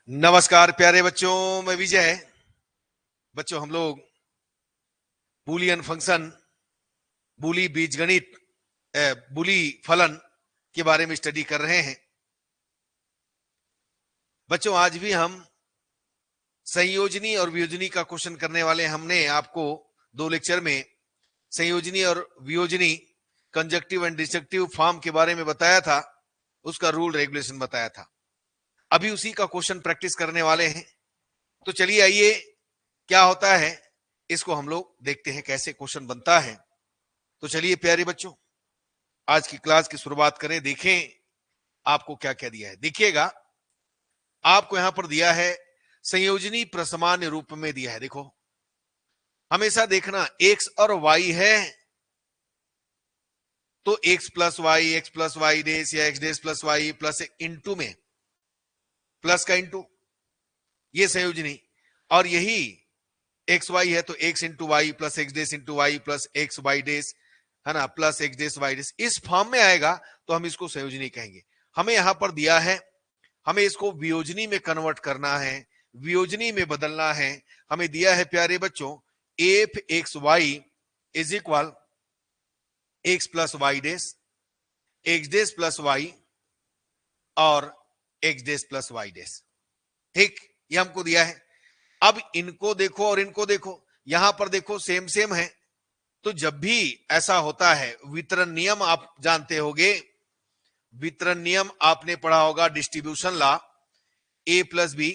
नमस्कार प्यारे बच्चों, मैं विजय। बच्चों, हम लोग बूलियन फंक्शन, बूली बीजगणित, बूली फलन के बारे में स्टडी कर रहे हैं। बच्चों, आज भी हम संयोजनी और वियोजनी का क्वेश्चन करने वाले। हमने आपको 2 लेक्चर में संयोजनी और वियोजनी, कंजक्टिव एंड डिस्जक्टिव फॉर्म के बारे में बताया था, उसका रूल रेगुलेशन बताया था। अभी उसी का क्वेश्चन प्रैक्टिस करने वाले हैं। तो चलिए आइए, क्या होता है इसको हम लोग देखते हैं, कैसे क्वेश्चन बनता है। तो चलिए प्यारे बच्चों, आज की क्लास की शुरुआत करें। देखें आपको क्या क्या दिया है। देखिएगा, आपको यहां पर दिया है संयोजनी प्रसमान्य रूप में दिया है। देखो, हमेशा देखना एक्स और वाई है तो एक्स प्लस वाई डेस या X dash plus Y plus into में प्लस का इंटू, ये संयोजनी। और यही एक्स वाई है तो X into Y plus X dash into Y plus X Y dash, है ना, plus X dash Y dash. इस फॉर्म में आएगा तो हम इसको संयोजनी कहेंगे। हमें यहां पर दिया है, हमें इसको वियोजनी में कन्वर्ट करना है, वियोजनी में बदलना है। हमें दिया है प्यारे बच्चों, F X Y is equal X plus Y dash, X dash plus Y और X dash plus Y dash. ठीक, ये हमको दिया है। अब इनको देखो और इनको देखो, यहां पर देखो सेम सेम है। तो जब भी ऐसा होता है, वितरण नियम आप जानते होंगे, वितरण नियम आपने पढ़ा होगा, डिस्ट्रीब्यूशन लॉ, ए प्लस बी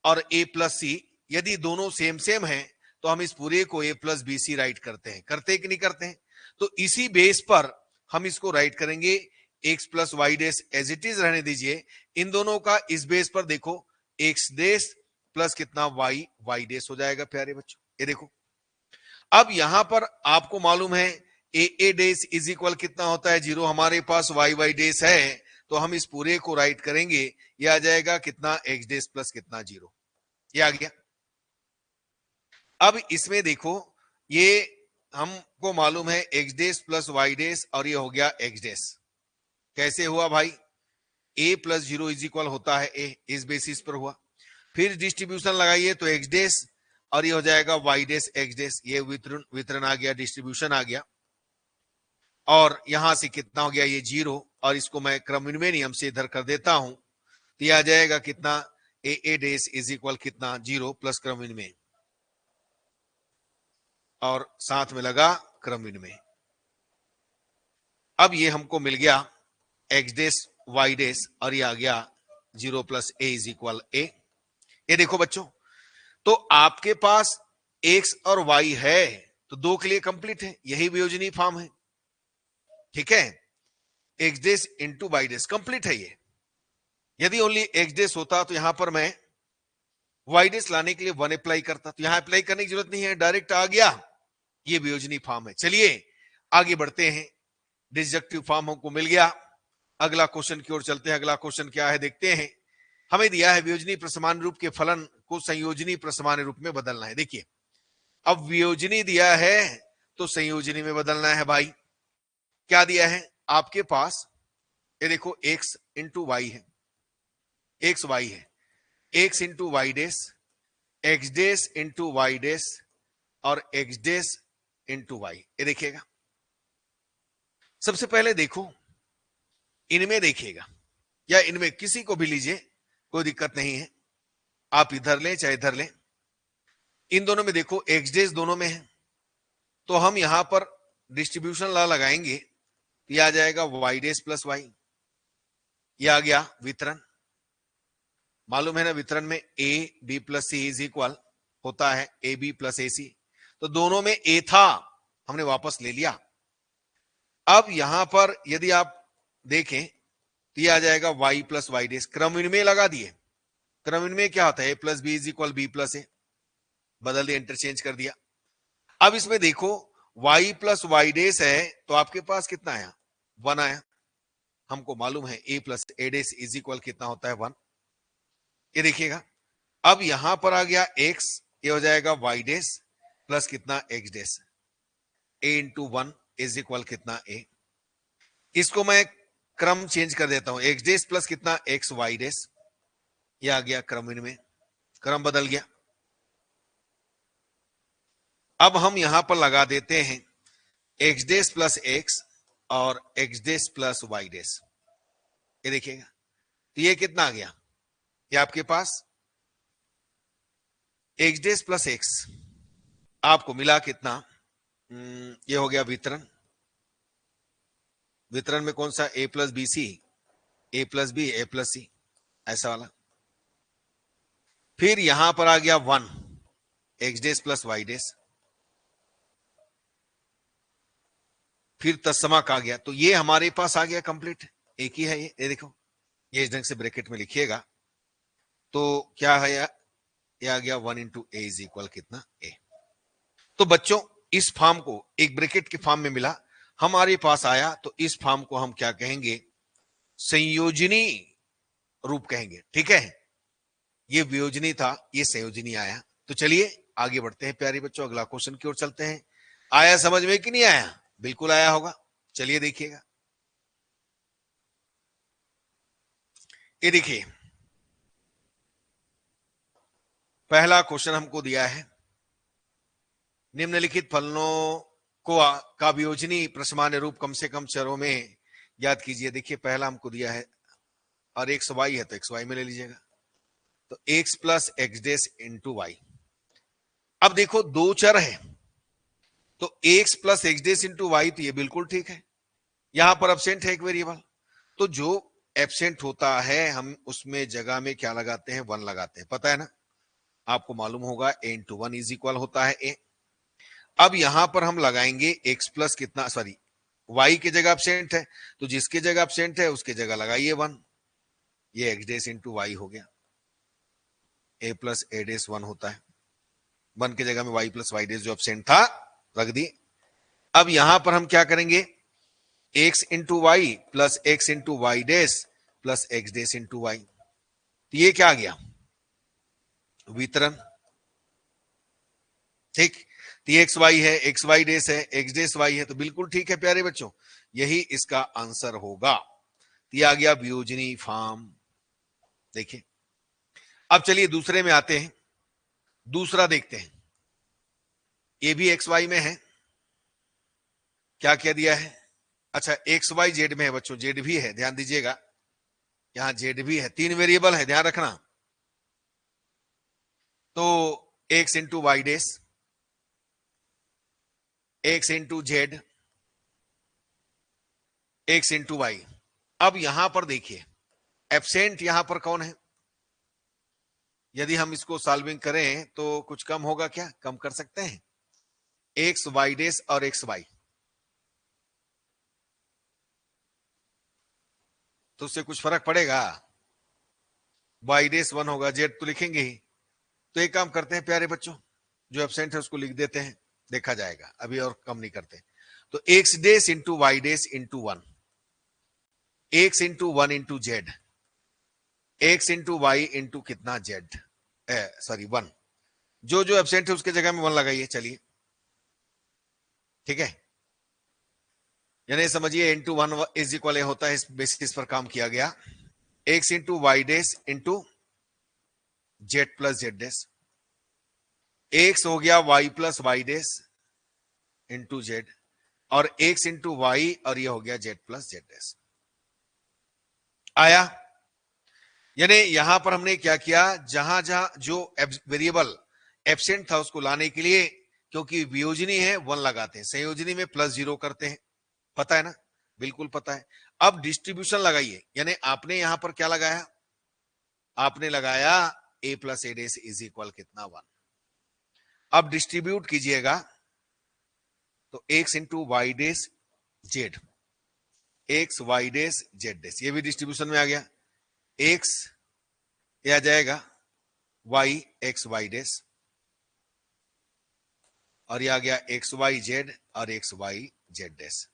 और ए प्लस सी, यदि दोनों सेम सेम हैं तो हम इस पूरे को ए प्लस बी सी राइट करते हैं। करते हैं कि नहीं करते हैं? तो इसी बेस पर हम इसको राइट करेंगे। X plus Y dash as it is रहने दीजिए। इन दोनों का इस बेस पर देखो, एक्स डेस प्लस कितना वाई, वाई डेस हो जाएगा प्यारे बच्चों। ये देखो, अब यहां पर आपको मालूम है ए डेस इज इक्वल कितना होता है, 0। हमारे पास वाई वाई डेस है तो हम इस पूरे को राइट करेंगे। ये आ जाएगा कितना, एक्स डेस प्लस कितना, 0। ये आ गया। अब इसमें देखो, ये हमको मालूम है एक्स डेस प्लस वाई डेस और ये हो गया एक्स डेस। कैसे हुआ भाई? ए प्लस 0 इज इक्वल होता है ए, इस बेसिस पर हुआ। फिर डिस्ट्रीब्यूशन लगाइए तो एक्स डेस और ये हो जाएगा वाई डेस एक्स डेस। ये वितरण आ गया, डिस्ट्रीब्यूशन आ गया। और यहां से कितना हो गया, ये 0। और इसको मैं क्रमविनिमय नियम से इधर कर देता हूं तो यह आ जाएगा कितना, ए डेस इज इक्वल कितना, 0 प्लस क्रमविनिमय और साथ में लगा क्रमविनिमय। अब ये हमको मिल गया एक्स डेस वाई डेस और ये आ गया 0 प्लस ए इज इक्वल ए। ये देखो बच्चों, तो आपके पास एक्स और वाई है तो 2 के लिए कंप्लीट है, यही वियोजनी फॉर्म है। ठीक है, एक्स डेस इंटू वाई डेस कंप्लीट है ये। यदि ओनली एक्स डेस होता तो यहां पर मैं वाई डेस लाने के लिए 1 अप्लाई करता, तो यहां अप्लाई करने की जरूरत नहीं है, डायरेक्ट आ गया। ये वियोजनी फॉर्म है। चलिए आगे बढ़ते हैं, डिसजक्टिव फॉर्म हमको मिल गया। अगला क्वेश्चन की ओर चलते हैं। अगला क्वेश्चन क्या है देखते हैं। हमें दिया है वियोजनी प्रसमान रूप के फलन को संयोजनी प्रसमान रूप में बदलना है। देखिए, अब वियोजनी दिया है तो संयोजनी में बदलना है भाई। क्या दिया है आपके पास, ये देखो एक्स इंटू वाई है, एक्स वाई है, x into Y dash, X dash into Y डेस और एक्स डेस इंटू वाई। ये देखिएगा, सबसे पहले देखो इनमें देखिएगा, या इनमें किसी को भी लीजिए, कोई दिक्कत नहीं है। आप इधर लें चाहे इधर लें। इन दोनों में देखो एक्स डेस दोनों में है तो हम यहां पर डिस्ट्रीब्यूशन लॉ लगाएंगे। ये आ जाएगा वाई डेस प्लस वाई। ये आ गया वितरण। मालूम है ना, वितरण में A B plus C is equal होता है ए बी प्लस ए सी। तो दोनों में ए था, हमने वापस ले लिया। अब यहां पर यदि आप देखें तो ये आ जाएगा वाई प्लस वाई डेस, क्रमविनिमय लगा दिए। क्रमविनिमय क्या होता है, A plus B is equal B plus A, बदल दिया, इंटरचेंज कर दिया। अब इसमें देखो y प्लस वाई डेस है तो आपके पास कितना आया, 1 आया। हमको मालूम है a plus A dash is equal कितना होता है, 1। ये देखिएगा, अब यहां पर आ गया x, ये हो जाएगा y डेस प्लस कितना, x dash. a into 1 is equal कितना, a। इसको मैं क्रम चेंज कर देता हूं, x डेस प्लस कितना, x y डेस। ये आ गया क्रम इनमें, क्रम बदल गया। अब हम यहां पर लगा देते हैं एक्स डेस प्लस एक्स और एक्स डेस प्लस वाई डेस। ये देखिएगा, तो ये कितना आ गया, ये आपके पास एक्स डेस प्लस एक्स आपको मिला कितना, ये हो गया वितरण। वितरण में कौन सा, ए प्लस बी सी, ए प्लस बी, ए प्लस सी, ऐसा वाला। फिर यहां पर आ गया 1 एक्स डेस प्लस वाई डेस, फिर तत्समक आ गया। तो ये हमारे पास आ गया कंप्लीट, एक ही है ये देखो, ये इस ढंग से ब्रैकेट में लिखिएगा। तो क्या है, ये आ गया 1 इंटू ए इज इक्वल कितना, ए। तो बच्चों इस फॉर्म को एक ब्रैकेट के फॉर्म में मिला, हमारे पास आया, तो इस फॉर्म को हम क्या कहेंगे, संयोजनी रूप कहेंगे। ठीक है, ये वियोजनी था, ये संयोजनी आया। तो चलिए आगे बढ़ते हैं प्यारे बच्चों, अगला क्वेश्चन की ओर चलते हैं। आया समझ में कि नहीं आया, बिल्कुल आया होगा। चलिए देखिएगा, ये देखिए पहला क्वेश्चन हमको दिया है, निम्नलिखित फलनों को का वियोजनी प्रसमान्य रूप कम से कम चरों में याद कीजिए। देखिए पहला हमको दिया है, और एक्स वाई है तो एक्स वाई में ले लीजिएगा, तो x plus X dash into Y. अब देखो दो चर है, तो x plus X dash into Y, तो ये बिल्कुल ठीक है। यहां पर एब्सेंट है एक वेरिएबल, तो जो एब्सेंट होता है हम उसमें जगह में क्या लगाते हैं, 1 लगाते हैं, पता है ना, आपको मालूम होगा ए इंटू 1 इज इक्वल होता है ए। अब यहां पर हम लगाएंगे एक्स प्लस कितना, सॉरी वाई की जगह एब्सेंट है, तो जिसकी जगह एब्सेंट है उसकी जगह लगाइए 1, ये एक्स डेस इंटू वाई हो गया। ए प्लस ए डेस 1 होता है, 1 की जगह में वाई प्लस वाई डेस जो एब्सेंट था रख दिए। अब यहां पर हम क्या करेंगे, X into Y plus X into Y dash plus X dash into Y, तो ये क्या आ गया, वितरण। ठीक, तो एक्स वाई है, एक्स वाई डेस है, एक्स डेस वाई है, तो बिल्कुल ठीक है प्यारे बच्चों, यही इसका आंसर होगा। तो ये आ गया वियोजनी फॉर्म। देखिए अब चलिए दूसरे में आते हैं, दूसरा देखते हैं, ये भी एक्स वाई में है। क्या क्या दिया है, अच्छा एक्स वाई जेड में है बच्चों, जेड भी है, ध्यान दीजिएगा, यहां जेड भी है, 3 वेरिएबल है, ध्यान रखना। तो X into Y dash, X into Z, X into Y. अब यहां पर देखिए एब्सेंट यहां पर कौन है, यदि हम इसको सॉल्विंग करें तो कुछ कम होगा क्या, कम कर सकते हैं, एक्स वाई डेस और एक्स वाई, तो उससे कुछ फर्क पड़ेगा, वाई डेस 1 होगा, जेड तो लिखेंगे ही। तो एक काम करते हैं प्यारे बच्चों, जो एब्सेंट है उसको लिख देते हैं, देखा जाएगा, अभी और कम नहीं करते। तो X dash into Y dash into 1, X into 1 into Z, X into Y into कितना जेड, सॉरी 1, जो जो एब्सेंट है उसके जगह में 1 लगाइए। चलिए ठीक है, यानी समझिए इंटू 1 इज इक्वल होता है, इस बेसिस पर काम किया गया, x into Y dash into Z plus Z dash, x हो गया Y plus Y dash into Z, और एक्स इंटू वाई, और ये हो गया जेड प्लस जेड डेस। आया, यानी यहां पर हमने क्या किया, जहां जहां जो वेरिएबल एब्सेंट था उसको लाने के लिए, क्योंकि वियोजनी है 1 लगाते हैं, संयोजनी में +0 करते हैं, पता है ना, बिल्कुल पता है। अब डिस्ट्रीब्यूशन लगाइए, यानी आपने यहां पर क्या लगाया, आपने लगाया A plus A dash is equal कितना 1। अब डिस्ट्रीब्यूट कीजिएगा, तो X into Y dash Z, X Y dash Z dash, ये भी डिस्ट्रीब्यूशन में आ गया, एक्स ये आ जाएगा वाई एक्स वाई डेस, और ये आ गया एक्स वाई जेड और एक्स वाई जेड डेस,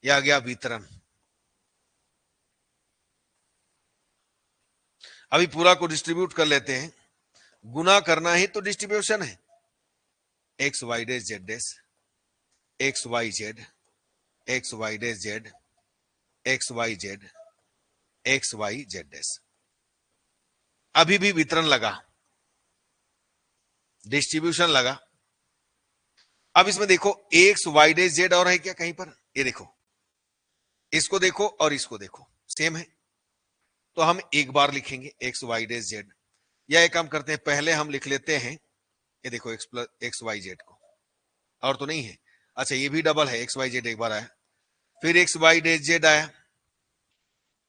ये आ गया वितरण। अभी पूरा को डिस्ट्रीब्यूट कर लेते हैं, गुना करना ही तो डिस्ट्रीब्यूशन है, X Y dash Z dash, X Y Z, X Y dash Z, X Y Z, X Y Z dash. अभी भी वितरण लगा, डिस्ट्रीब्यूशन लगा। अब इसमें देखो एक्स वाई डैश जेड और है क्या कहीं पर? ये देखो, इसको देखो और इसको देखो, सेम है। तो हम एक बार लिखेंगे एक्स वाई डैश जेड, या एक काम करते हैं, पहले हम लिख लेते हैं, ये देखो X plus X Y Z को, और तो नहीं है। अच्छा ये भी डबल है, एक्स वाई जेड एक बार आया, फिर एक्स वाई डैश जेड आया,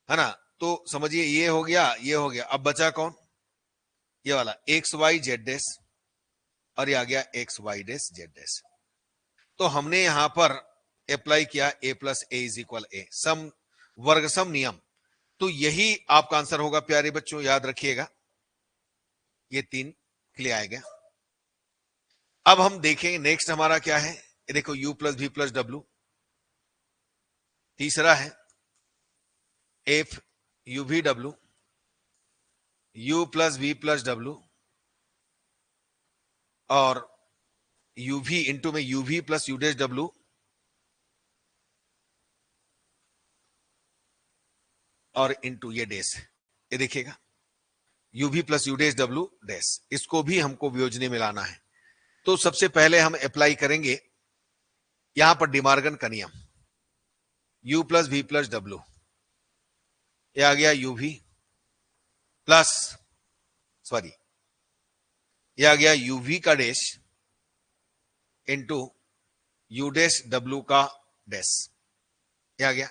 है ना? तो समझिए ये हो गया, ये हो गया। अब बचा कौन? ये वाला एक्स वाई जेड डैश, और ये आ गया X Y dash Z dash. तो हमने यहां पर अप्लाई किया A plus A is equal A, सम वर्ग सम नियम। तो यही आपका आंसर होगा प्यारे बच्चों, याद रखिएगा। ये 3 क्लियर आएगा। अब हम देखेंगे नेक्स्ट हमारा क्या है। ये देखो u plus v plus W, तीसरा है F you V W, u plus v plus W, और uv इंटू में uv plus u dash W, और इंटू ये डैश, ये देखिएगा uv plus u dash W dash, इसको भी हमको वियोजने में लाना है। तो सबसे पहले हम अप्लाई करेंगे यहां पर डिमार्गन का नियम, u plus v plus W, ये आ गया uv प्लस, सॉरी ये आ गया uv का dash into u dash W का डैश, ये आ गया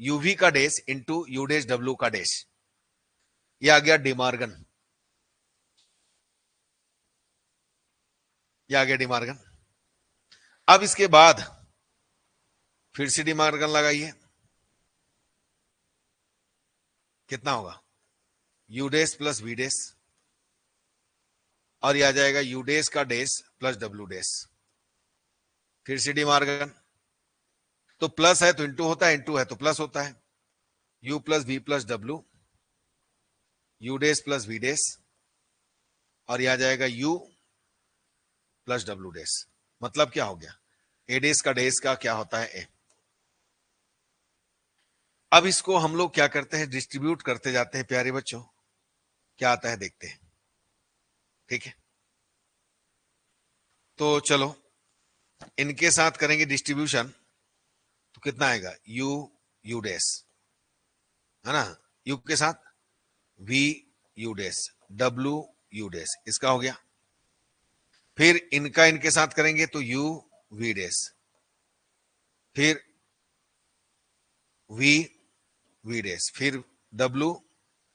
uv का dash into u dash W का डैश, ये आ गया डिमार्गन, ये आ गया डिमार्गन। अब इसके बाद फिर से डिमार्गन लगाइए, कितना होगा? u dash plus v dash, और ये आ जाएगा u डैश का डैश प्लस w डैश, फिर से डिमार्गन। तो प्लस है तो इंटू होता है, इंटू है तो प्लस होता है, u plus v plus W, u dash plus v dash, और ये आ जाएगा u प्लस डब्ल्यू डैश। मतलब क्या हो गया? ए डैश का डैश का क्या होता है? ए। अब इसको हम लोग क्या करते हैं? डिस्ट्रीब्यूट करते जाते हैं प्यारे बच्चों, क्या आता है देखते हैं, ठीक है? तो चलो इनके साथ करेंगे डिस्ट्रीब्यूशन, तो कितना आएगा? u u डैश, है ना, u के साथ v u dash, w u dash, इसका हो गया। फिर इनका इनके साथ करेंगे तो u v डैश, फिर v v डैश, फिर w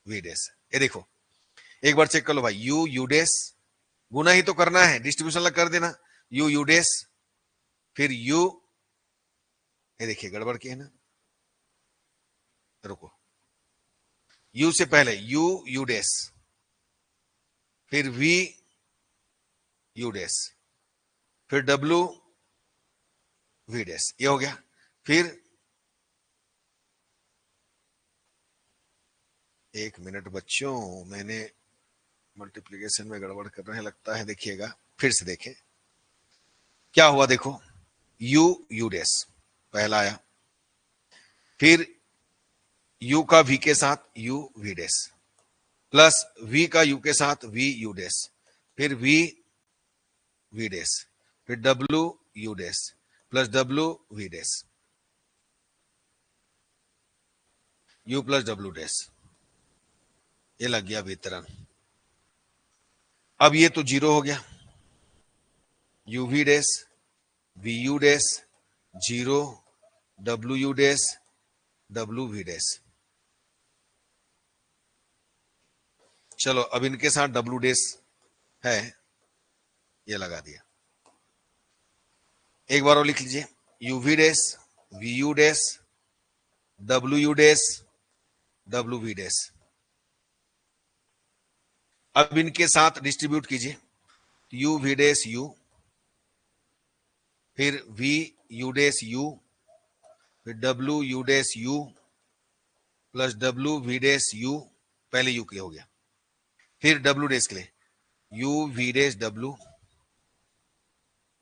v डैश। ये देखो एक बार चेक कर लो भाई, u u डैश, गुना ही तो करना है, डिस्ट्रीब्यूशन लग कर देना, u u डैश, फिर u, ये देखिए गड़बड़ की है ना, रुको, u से पहले u u डैश, फिर v u डैश, फिर w v डैश, ये हो गया। फिर एक मिनट बच्चों, मैंने मल्टीप्लिकेशन में गड़बड़ कर रहे हैं लगता है, देखिएगा फिर से देखें क्या हुआ। देखो u u डैश पहला आया, फिर u का v के साथ u v dash, plus v का u के साथ v u डैश, फिर v v डैश, फिर w u dash, plus w v dash, u plus w dash, ये लग गया वितरण। अब ये तो जीरो हो गया, u v dash v u dash zero, w u dash w v dash. चलो अब इनके साथ w डैश है, ये लगा दिया। एक बार और लिख लीजिए, u v dash v u dash w u dash w v dash. अब इनके साथ डिस्ट्रीब्यूट कीजिए, u v डैश u, फिर v u डैश u, फिर w u dash u, plus w v dash u, पहले u के लिए हो गया, फिर w डैश के लिए u v dash w,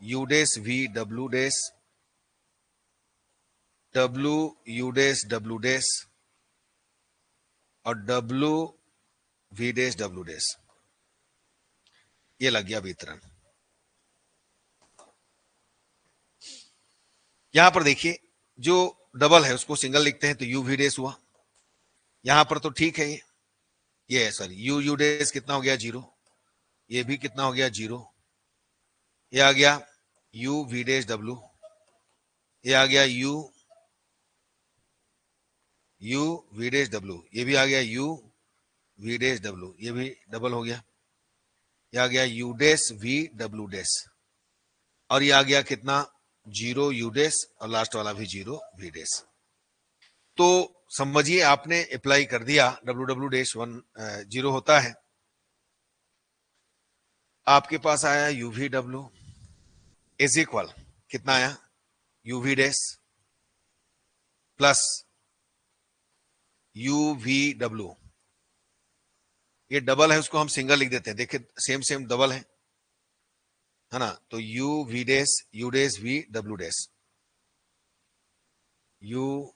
u dash v w dash, w u dash w dash, और w V dash W dash, ये लग गया वितरण। यहां पर देखिए जो डबल है उसको सिंगल लिखते हैं तो यू वी डैश हुआ। यहां पर तो ठीक है, ये सॉरी यू यू डैश कितना हो गया 0, ये भी कितना हो गया 0, ये आ गया यू वी डैश डब्ल्यू, ये आ गया U U V dash W, ये भी आ गया यू वी डैश डब्ल्यू, ये भी डबल हो गया, ये आ गया you dash V W dash, और ये आ गया कितना 0 यू डैश और लास्ट वाला भी 0 वी डैश। तो समझिए आपने अप्लाई कर दिया, डब्ल्यू डब्ल्यू डैश 1 0 होता है, आपके पास आया U V W is equal कितना आया U V dash plus U V W, ये डबल है उसको हम सिंगल लिख देते हैं, देखिए सेम सेम डबल है ना, तो U V dash U dash V W dash, U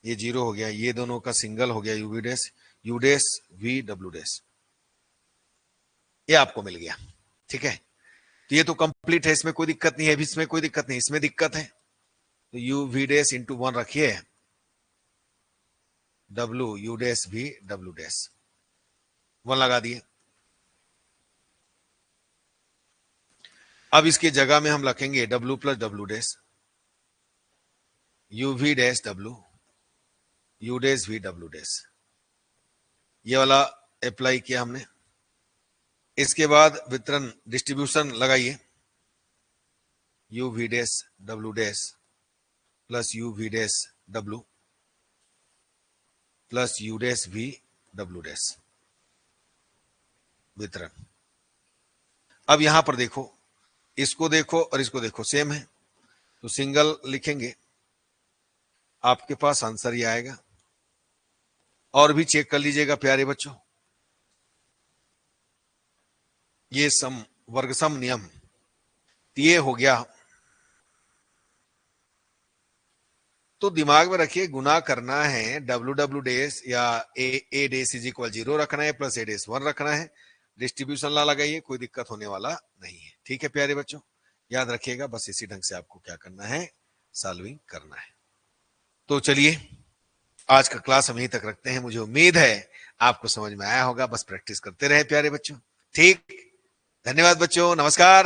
ये 0 हो गया, ये दोनों का सिंगल हो गया U V dash V W dash, ये आपको मिल गया। ठीक है, तो ये तो कंप्लीट है, इसमें कोई दिक्कत नहीं है, इसमें कोई दिक्कत नहीं, इसमें दिक्कत है तो यू वी डैश इंटू 1 रखिए, W U dash V W dash 1 लगा दिए। अब इसके जगह में हम रखेंगे W plus W dash, U V dash W U dash V W dash, ये वाला अप्लाई किया हमने। इसके बाद वितरण डिस्ट्रीब्यूशन लगाइए, U V dash W dash plus U V dash W plus U dash V W dash वितरण। अब यहां पर देखो, इसको देखो और इसको देखो सेम है, तो सिंगल लिखेंगे, आपके पास आंसर ही आएगा। और भी चेक कर लीजिएगा प्यारे बच्चों, ये सम वर्ग सम नियम, ये हो गया। तो दिमाग में रखिए गुना करना है डब्ल्यू डब्ल्यू डैश या ए डैश इज इक्वल 0 रखना है प्लस ए डैश 1 रखना है, डिस्ट्रीब्यूशन ला लगाइए, कोई दिक्कत होने वाला नहीं है। ठीक है प्यारे बच्चों, याद रखिएगा, बस इसी ढंग से आपको क्या करना है, सॉल्विंग करना है। तो चलिए आज का क्लास हम यहीं तक रखते हैं, मुझे उम्मीद है आपको समझ में आया होगा, बस प्रैक्टिस करते रहे प्यारे बच्चों। ठीक, धन्यवाद बच्चों, नमस्कार।